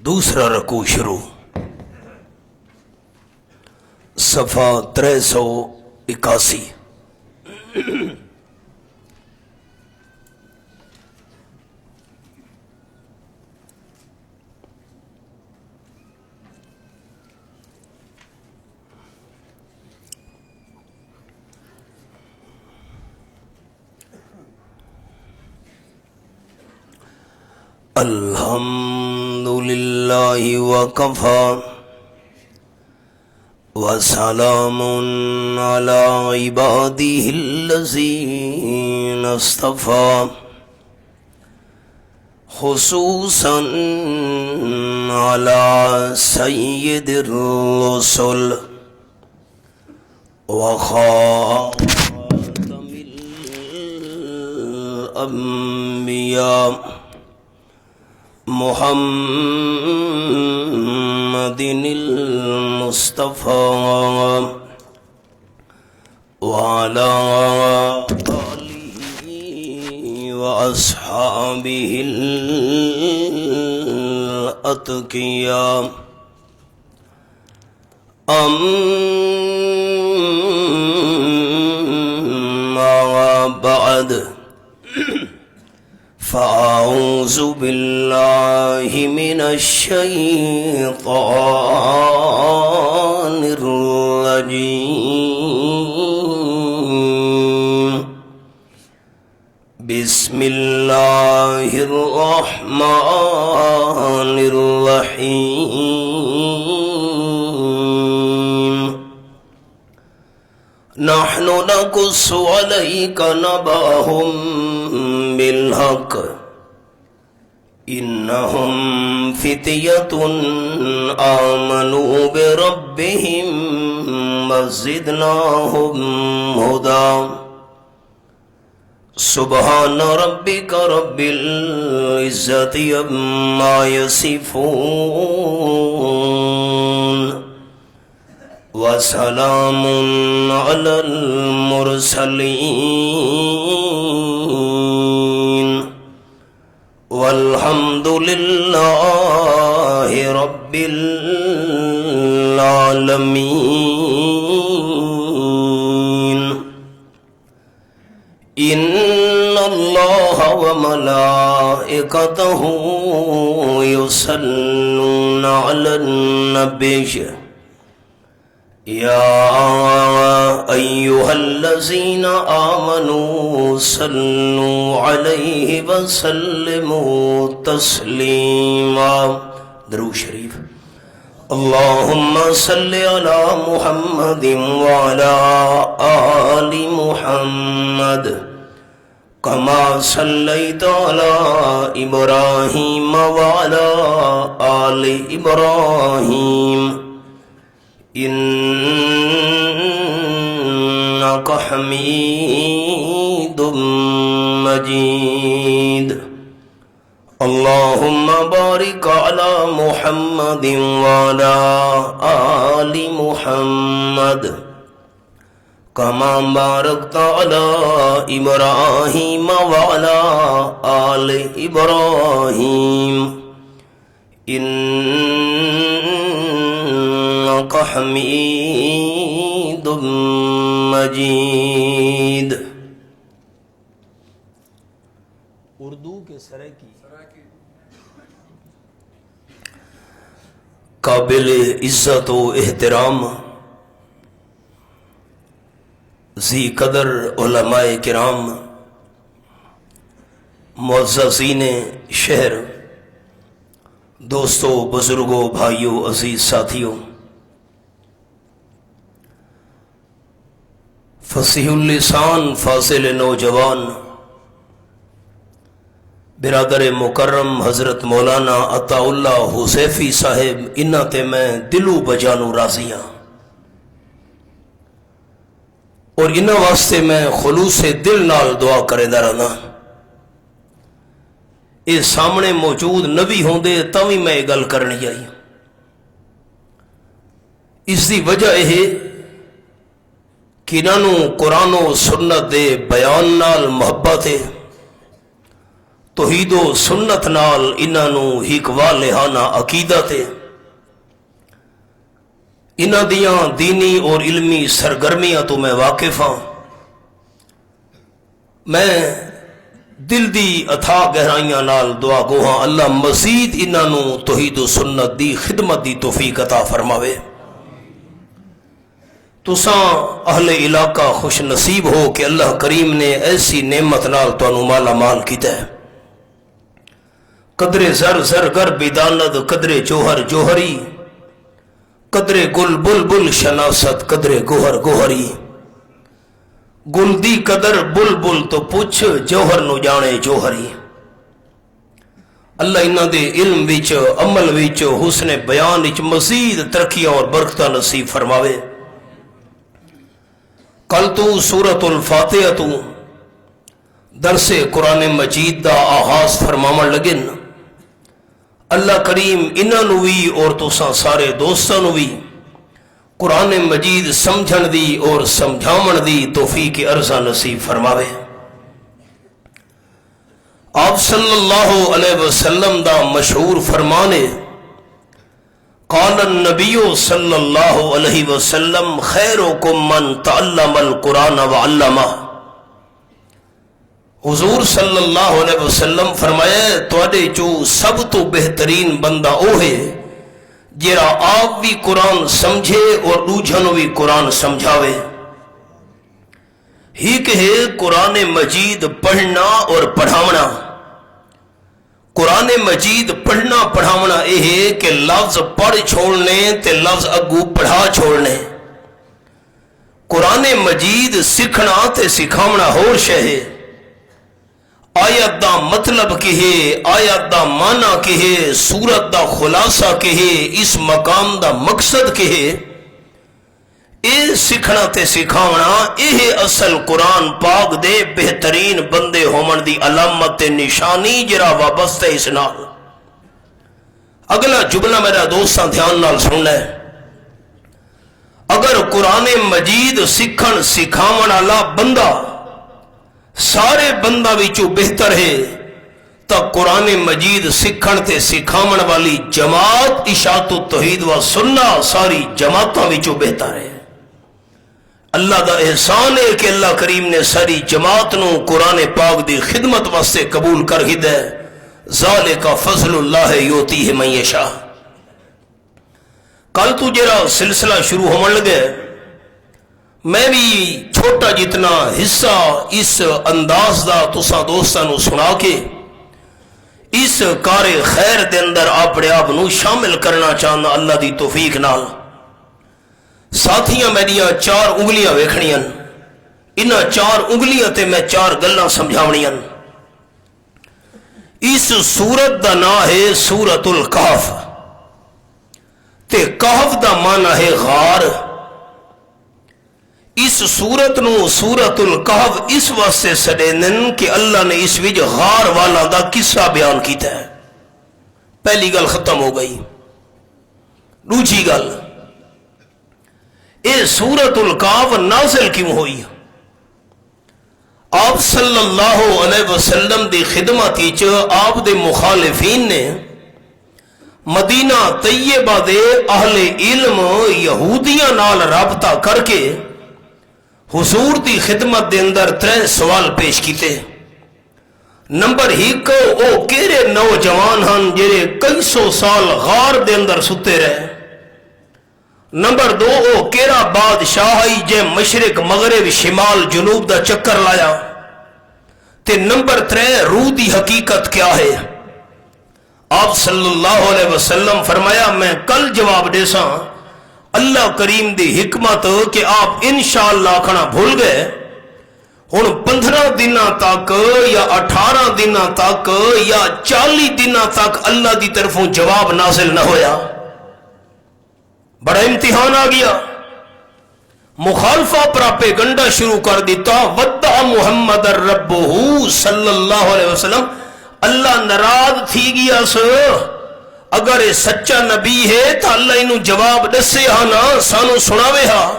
دوسرا رکوع شروع، صفحہ 381۔ الحمد للہ وکفی وسلام علی عبادہ الذین اصطفی، خصوصا علی سید الرسل وخاتم الانبیاء محمد المصطفى وعلى آله وأصحابه الأتقياء، أما بعد، فأعوذ بالله من الشيطان الرجيم، بسم الله الرحمن الرحيم، نحن نقص عليك نبأهم بالحق، إنهم فتية آمنوا بربهم وزدناهم هدى، سبحان ربك رب العزة عما يصفون، وسلام على المرسلين، والحمد لله رب العالمين۔ إن الله وملائكته يصلون على النبي، يا أيها الذين آمنوا صلوا عليه وسلموا تسليما۔ درود شریف۔ اللهم صل على محمد وعلى آل محمد كما صليت على إبراهيم وعلى آل إبراهيم إنك حميد مجيد۔ اللهم بارك على محمد وعلى آل محمد كما باركت على إبراهيم وعلى آل إبراهيم إنك حميد مجيد۔ اردو کے سرے کی قابل عزت و احترام ذی قدر علماء کرام، معززین شہر، دوستوں، بزرگوں، بھائیوں، عزیز ساتھیوں، فصیح اللسان فاضل نوجوان، برادر مکرم حضرت مولانا عطا اللہ حذیفی صاحب، انہاں تے میں دلو بجانو راضی ہاں، اور انہاں واسطے میں خلوص دل نال دعا کرے دا رہنا۔ یہ سامنے موجود نبی ہوندے تاوی میں یہ گل کرنی آئی۔ اس دی وجہ یہ کہ انہوں قرآن و سنت دے بیان نال محبت ہے، توحید و سنت نال انہاں نو ہک والہانہ عقیدہ تے انہاں دیاں دینی اور علمی سرگرمیاں تو میں واقف ہاں۔ میں دل دی اتھا گہرائیاں نال دعا گوہاں اللہ مزید انہاں نو توحید و سنت دی خدمت دی توفیق عطا فرماوے۔ تساں اہل علاقہ خوش نصیب ہو کہ اللہ کریم نے ایسی نعمت نال تانوں مالا مال کیتا ہے۔ قدرے زر زرگر بداند، قدرے جوہر جوہری، قدرے گل بل بل شناست، قدرے گوہر گوہری۔ گل دی قدر بل بل تو پوچھ، جوہر نو جانے جوہری۔ اللہ انہاں دے علم وچ، عمل وچ، حسن بیان وچ مزید ترقیاں اور برکتاں نصیب فرماوے۔ کل تو سورۃ الفاتحہ تو درس قرآن مجید دا آغاز فرماون لگن۔ اللہ کریم انہاں نو وی اور تساں سارے دوستاں نو وی قرآن مجید سمجھن دی اور سمجھاون دی توفیق عرضہ نصیب فرماوے۔ آپ صلی اللہ علیہ وسلم دا مشہور فرمانے قال النبی صلی اللہ علیہ وسلم خیرکم من تعلم القرآن وعلمہ۔ حضور صلی اللہ علیہ وسلم فرمایا تواڈے چو سب تو بہترین بندہ او ہے جیڑا آپ بھی قرآن سمجھے اور دوجھنوں بھی قرآن سمجھاوے۔ ہی کہ قرآن مجید پڑھنا اور پڑھاونا۔ قرآن مجید پڑھنا پڑھاونا یہ ہے کہ لفظ پڑھ چھوڑنے تے لفظ اگو پڑھا چھوڑنے۔ قرآن مجید سکھنا تے سکھاونا ہور شے ہے۔ آیت دا مطلب کہ ہے، آیت دا معنی کہ ہے، سورت دا خلاصہ کہ ہے، اس مقام دا مقصد کہ ہے، اے سکھنا تے سکھاونا اے اصل قرآن پاک دے بہترین بندے ہومن دی علامت تے نشانی جرا وابستہ اس نال۔ اگلا جملہ میرا دوستاں دھیان نال سننا ہے۔ اگر قرآن مجید سکھن سکھاون والا بندہ سارے بندہ وچوں بہتر ہے تا قرآن مجید سکھن تے سکھاون والی جماعت اشاعت التوحید و سنت ساری جماعتاں وچوں بہتر ہے۔ اللہ دا احسان ہے کہ اللہ کریم نے ساری جماعت نو قرآن پاک دی خدمت واسطے قبول کر ہی دے۔ ذالک فضل اللہ یؤتیہ من یشاء۔ کل تو جرا سلسلہ شروع ہونے لگے، میں بھی چھوٹا جتنا حصہ اس انداز دا تساں دوستاں نو سنا کے اس کار خیر دے اندر اپنے آپ نو شامل کرنا چاہنا اللہ دی توفیق نال۔ ساتھیاں میریاں چار انگلیاں ویکھنیاں، انہاں چار انگلیاں تے میں چار گلاں سمجھاونیاں۔ اس سورت دا نام ہے سورۃ الکہف تے کہف دا معنی ہے غار۔ اس سورت نو سورۃ الکہف اس واسطے سڈینن کہ اللہ نے اس وچ غار والا دا قصہ بیان کیتا ہے۔ پہلی گل ختم ہو گئی۔ دوسری گل، اے سورۃ الکہف نازل کیوں ہوئی؟ آپ صلی اللہ علیہ وسلم دی خدمت وچ آپ دے مخالفین نے مدینہ طیبہ دے اہل علم یہودیاں نال رابطہ کر کے حضور دی خدمت دے اندر 3 سوال پیش کیتے۔ نمبر 1، او کیڑے نوجوان ہن جڑے کئی سو سال غار دے اندر ستے رہے۔ نمبر 2، او کیڑا بادشاہ ہی جے مشرق مغرب شمال جنوب دا چکر لایا۔ تے نمبر 3، روح دی حقیقت کیا ہے؟ آپ صلی اللہ علیہ وسلم فرمایا میں کل جواب دے ساں، اللہ کریم دی حکمت کہ آپ انشاءاللہ کھنا بھول گئے، ہن 15 دنوں تک یا 18 دنوں تک یا 40 دنوں تک اللہ دی طرفوں جواب نازل نہ ہویا۔ بڑا امتحان آ گیا۔ مخالفہ پراپیگنڈا شروع کر دیتا، ودع محمد ربہ صلی اللہ علیہ وسلم، اللہ ناراض تھی گیا سو، اگر یہ سچا نبی ہے تو اللہ انہوں جواب دسے ہاں نا، سانو سناوے ہاں۔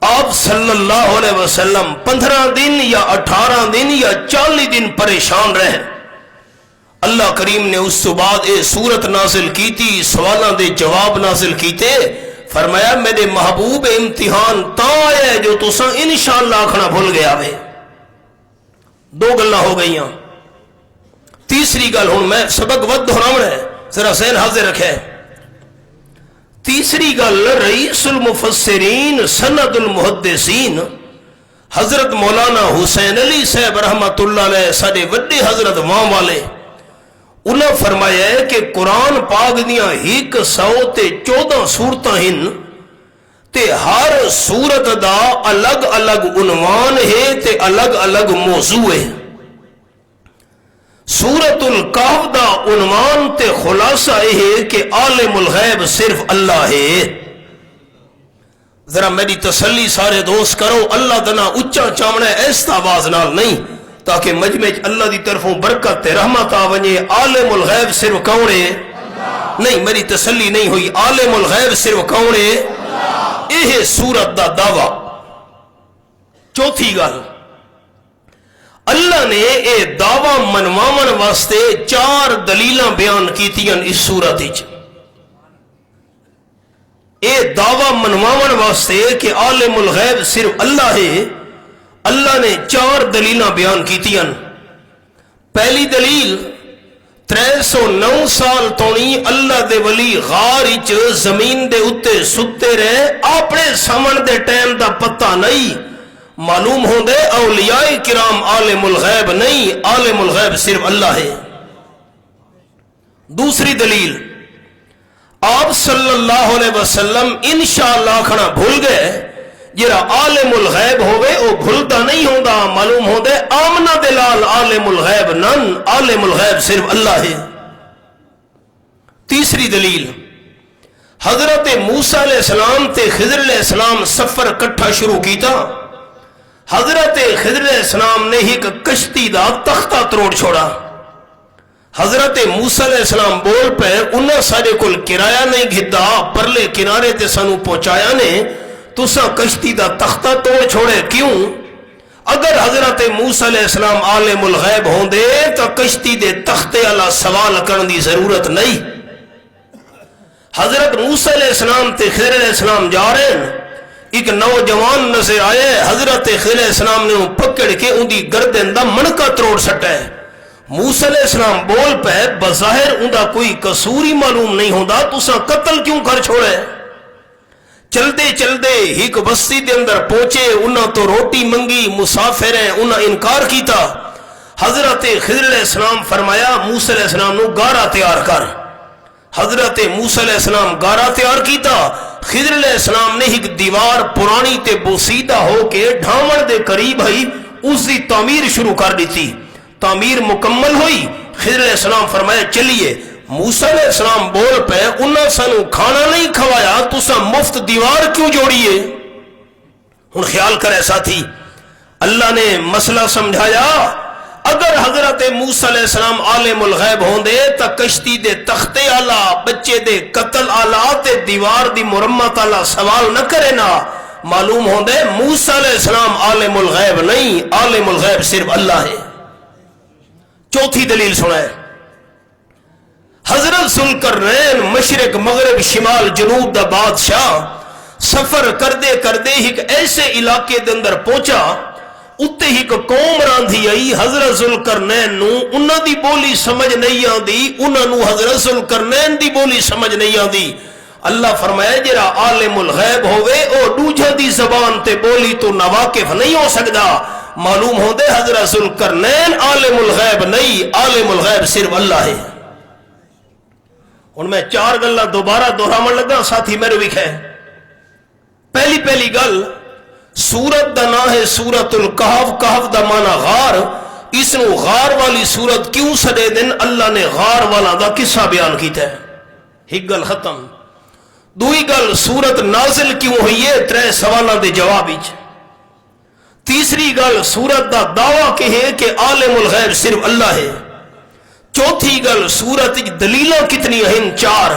آپ صلی اللہ علیہ وسلم 15 دن یا 18 دن یا 40 دن پریشان رہے. اللہ کریم نے اس تو بعد یہ سورت نازل کی تھی, سوالاں دے جواب نازل کیتے. فرمایا میرے محبوب امتحان تا آیا ہے جو تساں انشاءاللہ آکھنا بھول گیا وے. 2 گلاں ہو گئیاں. تیسری گل ہن میں سبق ود دہراونا ہے, ذرا ذہن حاضر رکھے. تیسری گل رئیس المفسرین سند المحدثین حضرت مولانا حسین علی صاحب رحمت اللہ علیہ ساڈے وڈے حضرت وہاں والے, انہاں فرمایا ہے کہ قرآن پاک دیاں 114 سورتاں ہن تے ہر سورت دا الگ الگ عنوان ہے تے الگ الگ موضوع ہے. سورت الکہف دا عنوان تے خلاصہ یہ ہے کہ عالم الغیب صرف اللہ ہے. ذرا میری تسلی سارے دوست کرو, اللہ دنا اچا چامنا ایسا آواز نال نہیں تاکہ مجمع اللہ دی طرفوں برکت تے رحمت آ ونجے. عالم الغیب صرف کون ہے؟ نہیں, میری تسلی نہیں ہوئی. عالم الغیب صرف کون ہے؟ یہ سورت دا دعویٰ. چوتھی گل, اللہ نے اے دعویٰ منواون واسطے 4 دلیلاں بیان کیتیاں اس سورت وچ. اے دعویٰ منواون واسطے کہ عالم الغیب صرف اللہ ہے, اللہ نے 4 دلیلاں بیان کیتیاں. پہلی دلیل 309 سال تونی اللہ دے ولی غار وچ زمین دے اتے ستے رہے, اپنے سمن دے ٹائم دا پتہ نہیں. معلوم ہوں دے اولیاء کرام عالم الغیب نہیں, عالم الغیب صرف اللہ ہے. دوسری دلیل, آپ صلی اللہ علیہ وسلم انشاءاللہ کھنا بھول گئے. جرا عالم الغیب ہوئے او بھولتا نہیں ہوندا. معلوم ہوں دے آمنہ دلال عالم الغیب نن, عالم الغیب صرف اللہ ہے. تیسری دلیل, حضرت موسیٰ علیہ السلام تے خضر علیہ السلام سفر کٹھا شروع کیتا. حضرت خضر علیہ السلام نے ایک کشتی دا تختہ تروڑ چھوڑا. حضرت موسیٰ علیہ السلام بول پہ انہاں سارے کل کرایہ نہیں گھدا, پرلے کنارے تے سانو پہنچایا نے, تساں کشتی دا تختہ توڑ چھوڑے کیوں؟ اگر حضرت موسیٰ علیہ السلام عالم الغیب ہوں دے تو کشتی دے تختے اللہ سوال کرن دی ضرورت نہیں. حضرت موسیٰ علیہ السلام تے خضر علیہ السلام جا رہے ہیں, ایک نوجوان نظر آئے. حضرت خضر علیہ السلام نے پکڑ کے ان دی گردن دا منکا تروڑ سٹا ہے. موسیٰ علیہ السلام بول پہ بظاہر ان دا کوئی قصوری معلوم نہیں ہوندا, تساں قتل کیوں کر چھوڑے؟ چلدے چلدے ایک بستی دے اندر پہنچے, انہاں تو روٹی منگی, مسافر ہیں, انہاں انکار کیتا. حضرت خضر علیہ السلام فرمایا موسیٰ علیہ السلام نو گارا تیار کر. حضرت موسیٰ علیہ السلام گارا تیار کیتا. خضر علیہ السلام نے ایک دیوار پرانی تے بوسیدہ ہو کے ڈھاون دے قریب ہی اس دی تعمیر شروع کر دیتی. تعمیر مکمل ہوئی. خضر علیہ السلام فرمایا چلیے. موسیٰ علیہ السلام بول پہ انہاں سانو کھانا نہیں کھوایا, تساں مفت دیوار کیوں جوڑیے؟ ہن خیال کرے ساتھی, اللہ نے مسئلہ سمجھایا. اگر حضرت موسیٰ علیہ السلام عالم الغیب ہوں دے تا کشتی دے تختے آلہ, بچے دے قتل آلہ تے دیوار دی مرمت آلہ سوال نہ کرے نا. معلوم ہوں دے موسیٰ علیہ السلام عالم الغیب نہیں, عالم الغیب صرف اللہ ہے. چوتھی دلیل سنائے, حضرت ذوالقرنین مشرق مغرب شمال جنوب دا بادشاہ سفر کردے کردے ایک ایسے علاقے دے اندر پہنچا, اتے ایک قوم راندھی آئی. حضرت ذوالقرنین نو انہاں دی بولی سمجھ نہیں آندی, انہاں نو حضرت ذوالقرنین دی بولی سمجھ نہیں آندی. اللہ فرمایا جرا عالم الغیب ہوئے او دوجہ دی زبان تے بولی تو نواقف نہیں ہو سکدا. معلوم ہو دے حضرت ذوالقرنین عالم الغیب نہیں, عالم الغیب صرف اللہ ہے. ہن میں 4 گلاں دوبارہ دہراون لگا, ساتھی میرے وکھے. پہلی گل, سورت دا نام ہے سورت الکہف. کہف دا معنی غار. اس نو غار والی سورت کیوں سدے دن؟ اللہ نے غار والا دا قصہ بیان کیتا ہے. ایک گل ختم. دوئی گل, سورت نازل کیوں ہوئی ہے؟ 3 سوالاں دے جواب وچ. تیسری گل, سورت دا دعویٰ کہ ہے کہ عالم الغیب صرف اللہ ہے. چوتھی گل, سورت دلیلاں کتنی ہیں؟ 4.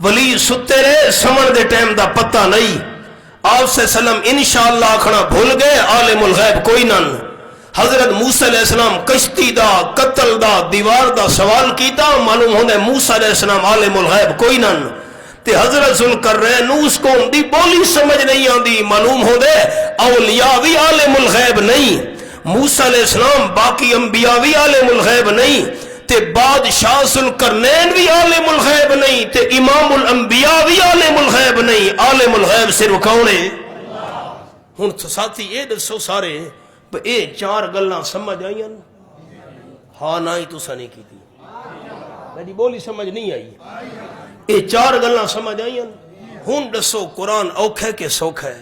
ولی ستے رہے, سمن دے ٹائم دا پتہ نہیں. آپ سے سلم انشاءاللہ آکھنا بھول گئے عالم الغیب کوئی نن. حضرت موسیٰ علیہ السلام کشتی دا قتل دا دیوار دا سوال کیتا معلوم ہونے موسیٰ علیہ السلام عالم الغیب کوئی نن. تے حضرت ذوالقرنین قوم دی بولی سمجھ نہیں آندی معلوم ہونے اولیاء بھی عالم الغیب نہیں. موسیٰ علیہ السلام باقی انبیاء بھی عالم الغیب نہیں تے بادشاہ ذوالقرنین بھی عالم الغیب نہیں تے امام الانبیاء بھی عالم الغیب نہیں. عالم الغیب صرف کون ہے؟ ہن ساتھی اے دسو سارے اے چار گلاں سمجھ آئیں؟ ہاں نہ ہی تسا نہیں کی تھی میری بولی سمجھ نہیں آئی. اے چار گلاں سمجھ آئیں؟ ہن دسو قرآن اوکھے کہ سوکھ ہے؟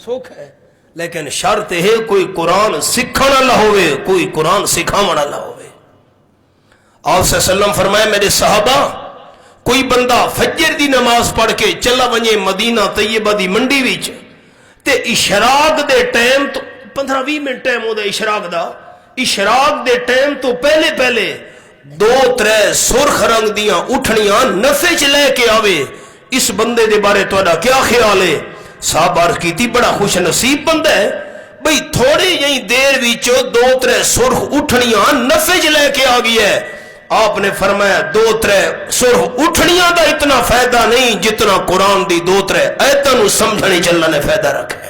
سوکھ ہے لیکن شرط ہے کوئی قرآن سکھن والا ہوئے کوئی قرآن سکھاون والا ہوئے. آپ صلی اللہ علیہ وسلم فرمائے میرے صحابہ کوئی بندہ فجر دی نماز پڑھ کے چلا ونجے مدینہ طیبہ دی منڈی وچ تے اشراق دے ٹائم تو 15-20 منٹ ٹائم ہو دا اشراق دے ٹائم تو پہلے 2-3 سرخ رنگ دیاں اٹھنیاں نفے چ لے کے آوے اس بندے دے بارے تہاڈا کیا خیال ہے؟ صحابہ عرض کیتی بڑا خوش نصیب بندہ ہے بھئی تھوڑی یہی دیر وچ 2-3 سرخ اٹھنیاں نفے چ لے کے آ گئی ہے. آپ نے فرمایا 2-3 سرخ اٹھنیاں دا اتنا فائدہ نہیں جتنا قرآن دی 2-3 آیتاں نو سمجھنے چلنا نے فائدہ رکھا ہے.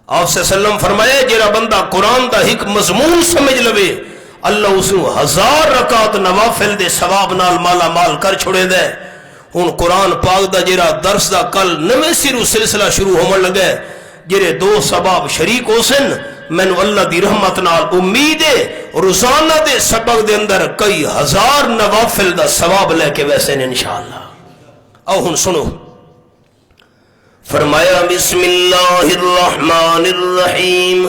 آپ سے سلم فرمائے جیڑا بندہ قرآن دا ایک مضمون سمجھ لوے اللہ اس کو 1000 رکعت نوافل دے ثواب نال مالا مال کر چھوڑے دے. ہن قرآن پاک دا جیڑا درس دا کل نویں سرو سلسلہ شروع ہومن لگے جیڑے 2 سباب شریک ہو سن مینو اللہ دی رحمت نال امید ہے روزانہ دے سبق دے اندر کئی 1000 نوافل دا ثواب لے کے ویسے انشاءاللہ. او ہن سنو فرمایا بسم اللہ الرحمن الرحیم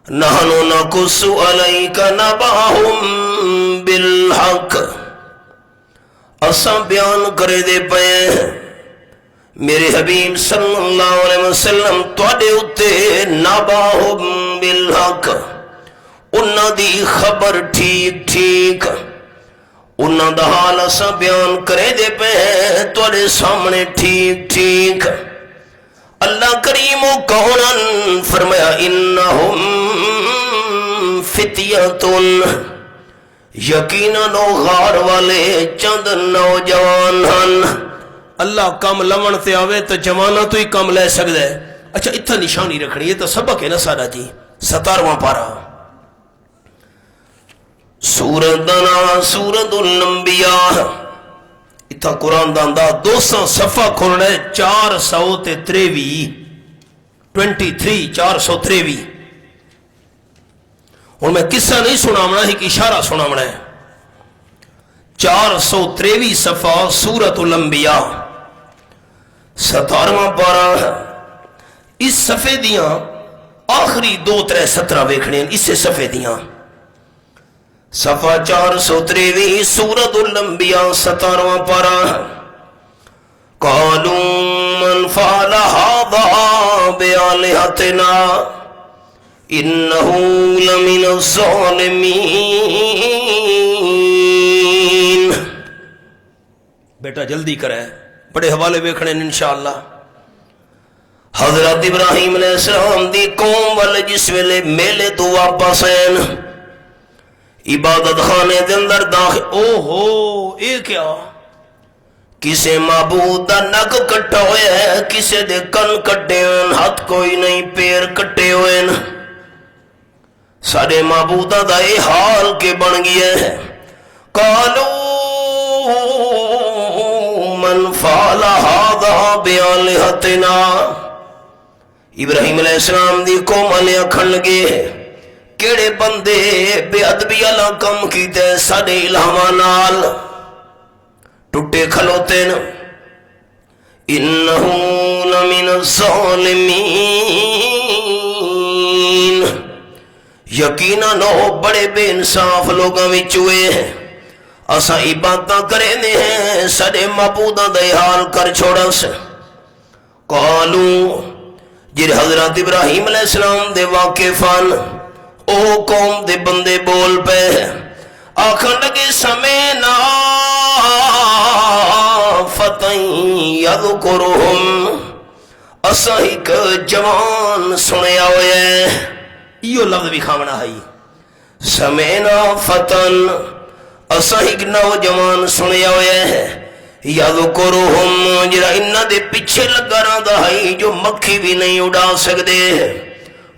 نحن نقص علیک نبأہم بالحق. اساں بیان کرے دے پئے میرے حبیب صلی اللہ علیہ وسلم تواڈے اُتے نبأہم بالحق انہاں دی خبر ٹھیک انہاں دا حال اساں بیان کرے دے پہ تواڈے سامنے ٹھیک. اللہ کریم و کونن فرمایا انہم فتیتن یقیناً غار والے چند نوجوان ہن. اللہ کم لمن تے آوے تو جوانہ تو ہی کم لے سکتا ہے. اچھا اتنا نشانی رکھنی ہے تو سبق ہے نا سارا جی. 17واں پارہ سورۃ الانبیاء اتھا قرآن دا انداز 200 صفحہ کھولنا ہے 423 423 اور میں قصہ نہیں سناونا ایک اشارہ سناونا ہے. 423 صفحہ سورۃ الانبیاء 17واں پارہ. اس صفحے دیاں آخری 2-3 سطرہ ویکھنے اس سے صفحے دیاں صفحہ 423 سورۃ الانبیاء 17واں پارہ. قالوا من فعل هذا بآلهتنا انه لمن الظالمین. بیٹا جلدی کرے بڑے حوالے ویکھنے انشاءاللہ. حضرت ابراہیم علیہ السلام دی قوم والے جس ویلے میلے تو واپس ہیں عبادت خانے دے اندر داخل اوہو اے کیا کسے معبود دا نک کٹا ہوئے ہے کسے دے کن کٹے ہیں ہاتھ کوئی نہیں پیر کٹے ہوئے ہیں. سارے معبودہ دا اے حال کے بن گئے ہیں. قالوا من فعل هذا بآلهتنا ابراہیم علیہ السلام دی قوم والے آکھن لگے کیڑے بندے بے ادبی والا کم کیتے ساڈے الہاواں نال ٹوٹے کھلوتے ن انہو لمن الظالمین یقیناً وہ بڑے بے انصاف لوگاں وچ ہوئے ہیں. اساں عبادتاں کرے نے ہیں ساڈے معبوداں دا حال کر چھوڑا سے. قالو جڑے حضرت ابراہیم علیہ السلام دے واقفان او قوم دے بندے بول پے آکھن لگے سمینا فتح یذکرہم اسا ایک جوان سنیا ہوئے ایو لفظ بھی کھاونا ہے سمینا فتن اسا ایک نوجوان سنیا ہوئے یذکرہم جرا انہاں دے پیچھے لگا رہندا ہے جو مکھی بھی نہیں اڑا سکدے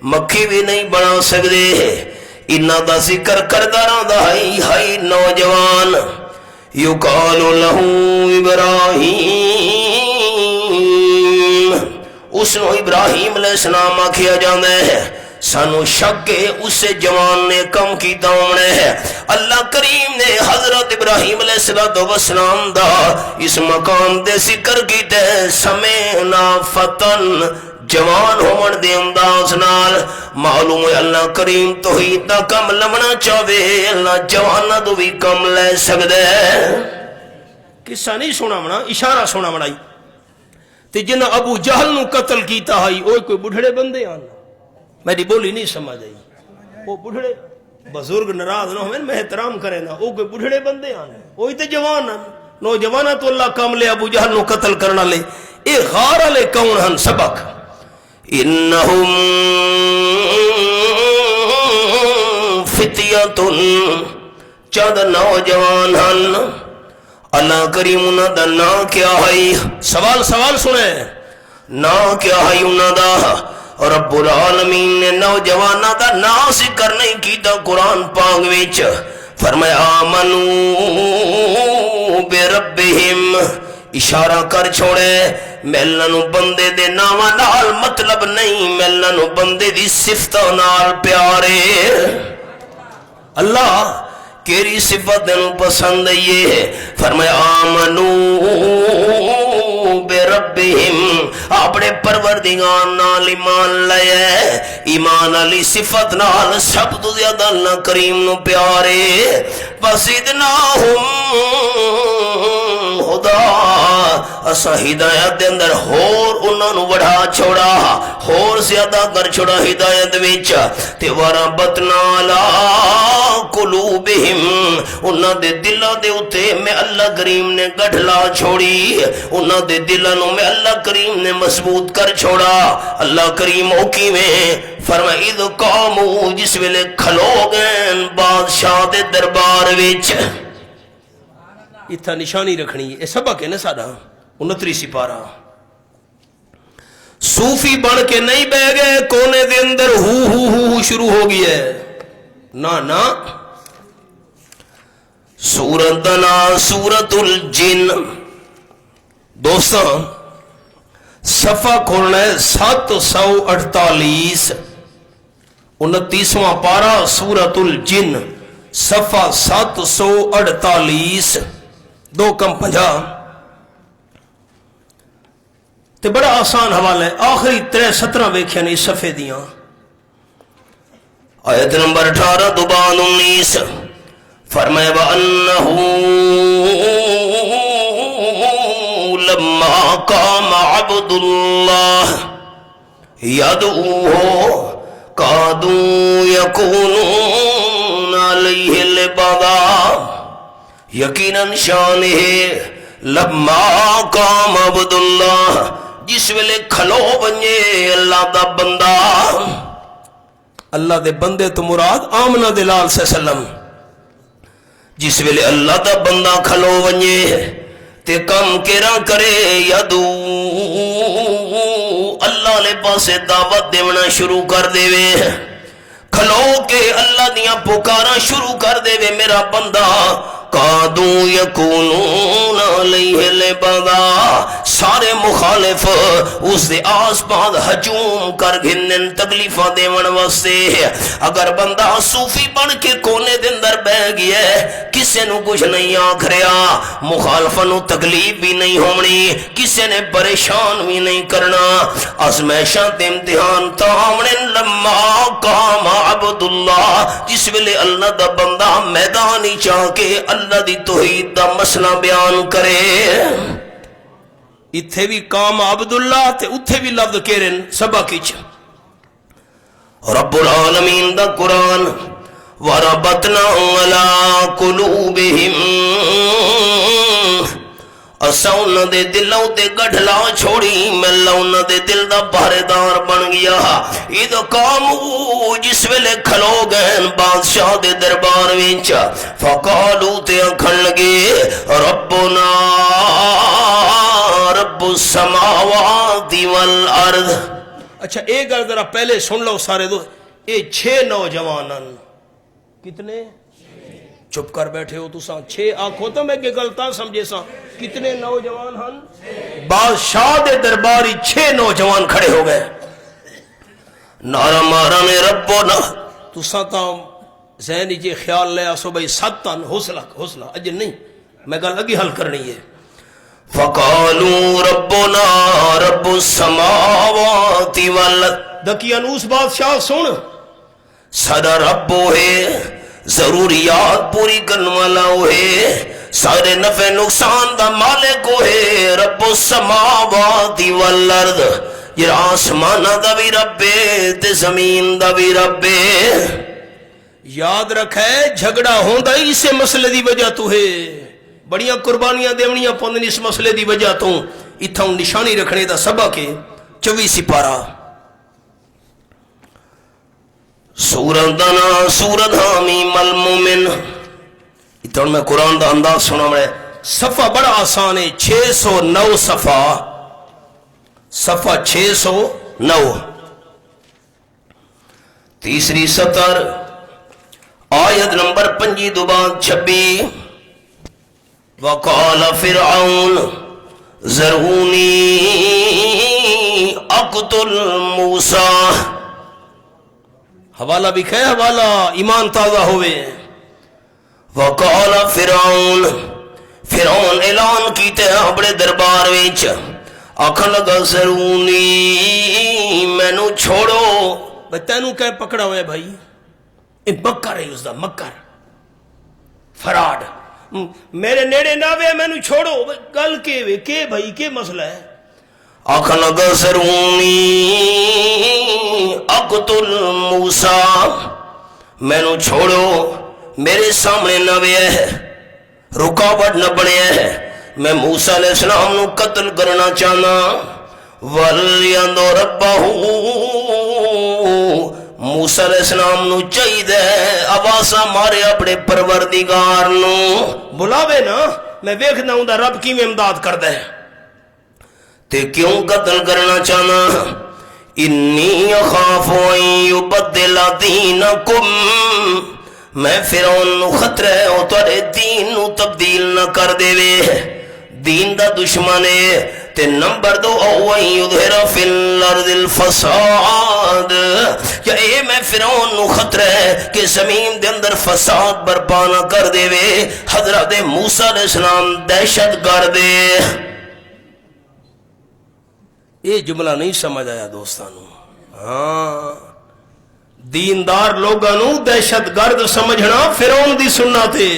مکھی بھی نہیں بنا سکدے انہاں دا ذکر کردا رہندا ہے نوجوان یقال لہ ابراہیم اس نو ابراہیم علیہ السلام آکھیا جاندا ہے سانو شک ہے اس جوان نے کم کیتا ہونے ہے اللہ کریم نے حضرت ابراہیم علیہ السلام دا اس مقام دے ذکر کیتے سمینا فتن جوان ہون دے انداز نال معلوم ہے اللہ کریم توحید دا کم لمنا چاہے اللہ جوانا تو بھی کم لے سکدے قصہ نہیں سنا منا اشارہ سنا منائی تے جنہ ابو جہل نو قتل کیتا ہے اوہ کوئی بڑھڑے بندے آنا میری بولی نہیں سمجھ آئی وہ بڑھڑے بزرگ ناراض نہ ہوئے میں احترام کرے نا وہ کوئی بڑھڑے بندے آنے وہی تے جوان ہیں نوجوانا تو اللہ کام لے ابو جہل نو قتل کرنا لے اے غارہ لے کون ہن سبق انہم فتیتن چند نوجوان ہن اللہ کریم انہاں دا نا کیا ہے سوال سنے نا کیا ہے انہاں دا رب العالمین نے نوجوانہ دا نا ذکر نہیں کیتا قرآن پاک وچ فرمایا آمنو بے ربہم اشارہ کر چھوڑے میلنا نو بندے دے ناما نال مطلب نہیں میلنا نو بندے دی صفتہ نال پیارے اللہ کیری صفت دنو پسند یہ ہے فرمایا آمنو بے ربہم اپنے پروردگار نال ایمان لائے ایمان علی صفت نال سب تو زیادہ اللہ کریم نو پیارے وزدناہم خدا اسا ہدایت دے اندر ہور انہاں نو بڑھا چھوڑا ہور زیادہ کر چھوڑا ہدایت وچ تے وربطنا علی قلوبہم انہاں دے دلاں دے اوتے میں اللہ کریم نے گٹھلا چھوڑی انہاں دے دلاں نو میں اللہ کریم نے مضبوط کر چھوڑا اللہ کریم اوکی میں فرمایا اذ قاموا جس ویلے کھلو گئے بادشاہ دے دربار وچ اتھا نشانی رکھنی ہے سبق ہے نا ساڑا 29 سپارہ صوفی بن کے نہیں بہ گئے کونے دے اندر ہو شروع ہو گئی ہے نا سورتنا سورت الجن دوستاں صفحہ کھولنا ہے 748 29واں پارہ سورت الجن صفحہ 748 2 کم 50 تے بڑا آسان حوالہ ہے آخری 17 ویکھیا نے اس صفحے دیاں آیت نمبر 18 دوبان 19 فرمایا وَأَنَّهُ لَمَّا قَامَ عَبْدُ اللَّهِ يَدْعُوهُ كَادُوا يَكُونُونَ عَلَيْهِ لِبَدًا یقیناً شان ہے لَمَّا قَامَ عَبْدُ اللَّهِ جس ویلے کھلو بنجے اللہ دا بندہ اللہ دے بندے تو مراد آمنہ دلال صلی اللہ علیہ وسلم جس ویلے اللہ دا بندہ کھلو ونجے تے کم کیرا کرے یدو اللہ لے پاسے دعوت دیونا شروع کر دے وے کھلو کے اللہ دیاں پکارا شروع کر دے وے میرا بندہ قادو یکونون علیہ لبدا سارے مخالف اس دے آس پاس ہجوم کر گھنن تکلیفہ دیون واسطے اگر بندہ صوفی بن کے کونے دے اندر بہ گیا کسے نو کچھ نہیں آکھ رہا مخالفہ نو تکلیف بھی نہیں ہونی کسے نے پریشان بھی نہیں کرنا ازمیشاں تے امتحان تامنے لما قام عبداللہ جس ویلے اللہ دا بندہ میدانی چاہ کے اللہ دی توحید دا مسئلہ بیان کرے اتھے بھی کام عبداللہ تے اتھے بھی لفظ کیرن سبا کچھ رب العالمین دا قرآن وَرَبَطْنَا عَلَىٰ قُلُوبِهِمْ اساں انہاں دے دلاں تے گڈھلا چھوڑی ملا انہاں دے دل دا پہرے دار بن گیا. اذ قاموا جس ویلے کھلو گئے بادشاہ دے دربار وچ فقالوا تے آکھن لگے ربنا رب السماوات والارض. اچھا ایک گل ذرا پہلے سن لو سارے دو. اے 6 نوجوان کتنے چپ کر بیٹھے ہو تساں 6 آنکھوں تو میں کہ غلطاں سمجھے سا کتنے نوجوان ہن بادشاہ دے درباری 6 نوجوان کھڑے ہو گئے نعرہ مارا نے ربنا تساں تا ذہنی جی خیال لے آسو بھائی 7 تن حوصلہ اجن نہیں میں گل اگی حل کرنی ہے. فقالوا ربنا رب السماوات والارض. دقیانوس بادشاہ سن سارا رب ہے ضروریات پوری کرنے والا ہے سارے نفع نقصان دا مالک ہے رب السماوات والارض. یہ آسمان دا بھی رب ہے تے زمین دا بھی رب ہے. یاد رکھے جھگڑا ہوندا ہی اسے مسئلے دی وجہ تو ہے بڑیاں قربانیاں دیونیاں پوندن اس مسئلے دی وجہ تو اتھا نشانی رکھنے دا سبق ہے 24 سپارہ سورت دنا سورت حامیم المومن. اتنا میں قرآن دا انداز سنا میں صفحہ بڑا آسان ہے 609 صفحہ 609 تیسری سطر آیت نمبر 5 دوبان 26 وقال فرعون ذرونی اقتل موسیٰ. حوالہ بھی کھے حوالہ ایمان تازہ ہوئے. وقال فرعون اعلان کیتے ہیں اپنے دربار وچ آکھن لگا ذرونی مینو چھوڑو. تینوں کہے پکڑا ہوئے بھائی یہ مکر ہے اس دا مکر فراڈ میرے نیڑے نہ وے مینو چھوڑو. گل کے بھائی کے مسئلہ ہے آکھن لگا ذرونی اقتل موسیٰ مینو چھوڑو میرے سامنے نہ وے رکاوٹ نہ بنے میں موسیٰ علیہ السلام نو قتل کرنا چاہنا. وَلْيَنْظُرْ رَبَّهُ موسیٰ علیہ السلام نو چاہی دے آوازہ مارے اپنے پروردگار نو بلاوے نا میں ویکھنا ہوں دا رب کی میں امداد کر دے. تے کیوں قتل کرنا چاہنا انی اخاف ان یبدل دینکم میں فرعون نو خطرہ ہے او تارے دین نو تبدیل نہ کر دے وے دین دا دشمن ہے. تے نمبر 2 او ان یظہر فی الارض الفساد یا اے میں فرعون نو خطرہ ہے کہ زمین دے اندر فساد برپا نہ کر دے وے حضرت موسیٰ علیہ السلام دہشت گرد دے. یہ جملہ نہیں سمجھ آیا دوستانو. ہاں دیندار لوگانو دہشت گرد سمجھنا فرعون دی سنت ہے.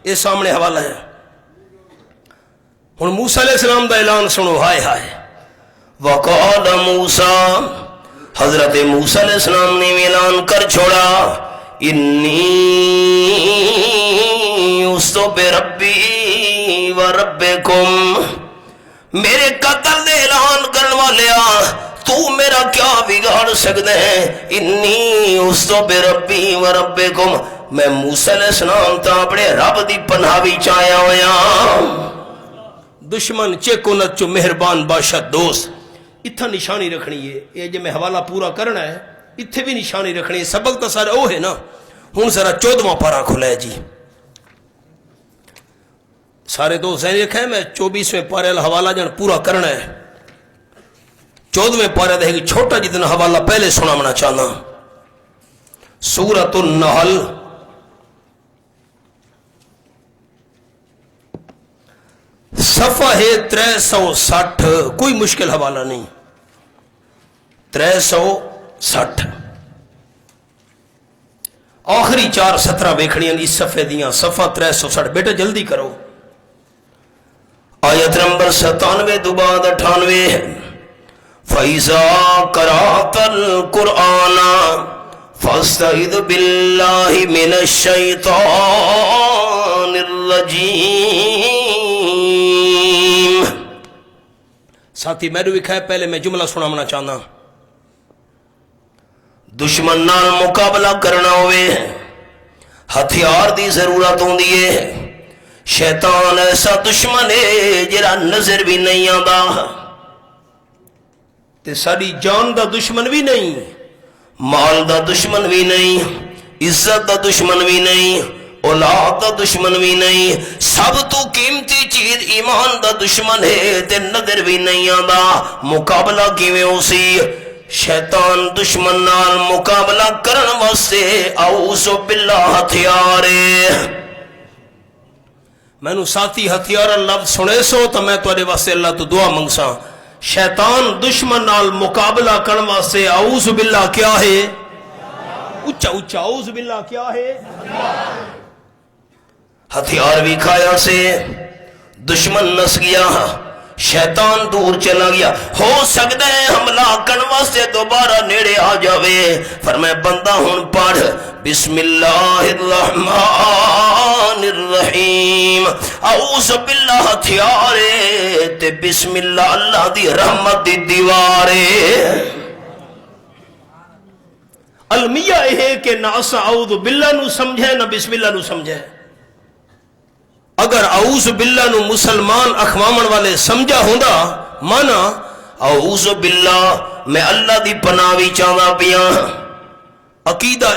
یہ سامنے حوالہ ہے. ہن موسیٰ علیہ السلام دا اعلان سنو. ہائے ہائے وقال موسیٰ حضرت موسیٰ علیہ السلام نے اعلان کر چھوڑا انی استو بربی و ربکم میرے قتل دے اعلان کرنے والے تو میرا کیا بگاڑ سکتے ہیں. انی استو بربی و ربکم میں موسیٰ علیہ السلام تا اپنے رب دی پناہی چاہیا ہویا. دشمن چیکو نچو مہربان بادشاہ دوست اتھا نشانی رکھنی ہے. یہ جو میں حوالہ پورا کرنا ہے اتھے بھی نشانی رکھنی ہے. سبق تو سارا وہ ہے نا. ہوں ذرا 14واں پارہ کھلا ہے جی سارے دو ذہن رکھیں میں 24ویں پارے حوالہ جان پورا کرنا ہے. 14ویں پارے دے گی چھوٹا جتنا حوالہ پہلے سنانا چاہنا. سورۃ النحل صفحہ ہے 360 کوئی مشکل حوالہ نہیں 360 آخری 4 سطرہ بیکھڑیاں اس صفحے دیاں صفحہ 360 بیٹا جلدی کرو. آیت نمبر 97 دوباد 98 فَإِذَا قَرَأْتَ الْقُرْآنَ فَاسْتَعِذْ بِاللَّهِ مِنَ الشَّيْطَانِ الرَّجِيمِ ساتھی میرے بھی کہے پہلے میں جملہ سنانا چاہنا دشمن نال مقابلہ کرنا ہوئے ہتھیار دی ضرورت ہوندی ہے شیطان ایسا دشمن ہے جڑا نظر بھی نہیں آندا تے ساری جان دا دشمن بھی نہیں مال دا دشمن بھی نہیں عزت دا دشمن بھی نہیں اولاد دا دشمن بھی نہیں سب تو قیمتی چیز ایمان دا دشمن ہے تے نظر بھی نہیں آندا مقابلہ کیویں ہو سی شیطان دشمن نال مقابلہ کرن واسطے اعوذ باللہ ہتھیار مینوں ساتھی ہتھیار لفظ سنے سو تو میں تواڈے واسطے اللہ تو دعا منگساں شیطان دشمن نال مقابلہ کرن واسطے اعوذ باللہ کیا ہے اچھا اچھا اعوذ باللہ کیا ہے ہتھیار بھی کھایا سے دشمن نس گیا شیطان دور چلا گیا ہو سکتا ہے حملہ کرن واسطے دوبارہ نیڑے آ جاوے فرمائے بندہ ہن پڑھ بسم اللہ الرحمن الرحیم اعوذ باللہ ہتھیارے تے بسم اللہ اللہ دی رحمت دی دیوارے المیہ ہے کہ نہ اسا اعوذ باللہ نو سمجھے نہ بسم اللہ نو سمجھے اگر اعوذ باللہ نو مسلمان اخوامن والے سمجھا ہوندا مانا اعوذ باللہ میں اللہ دی پناہ بھی چاہنا پیاں عقیدہ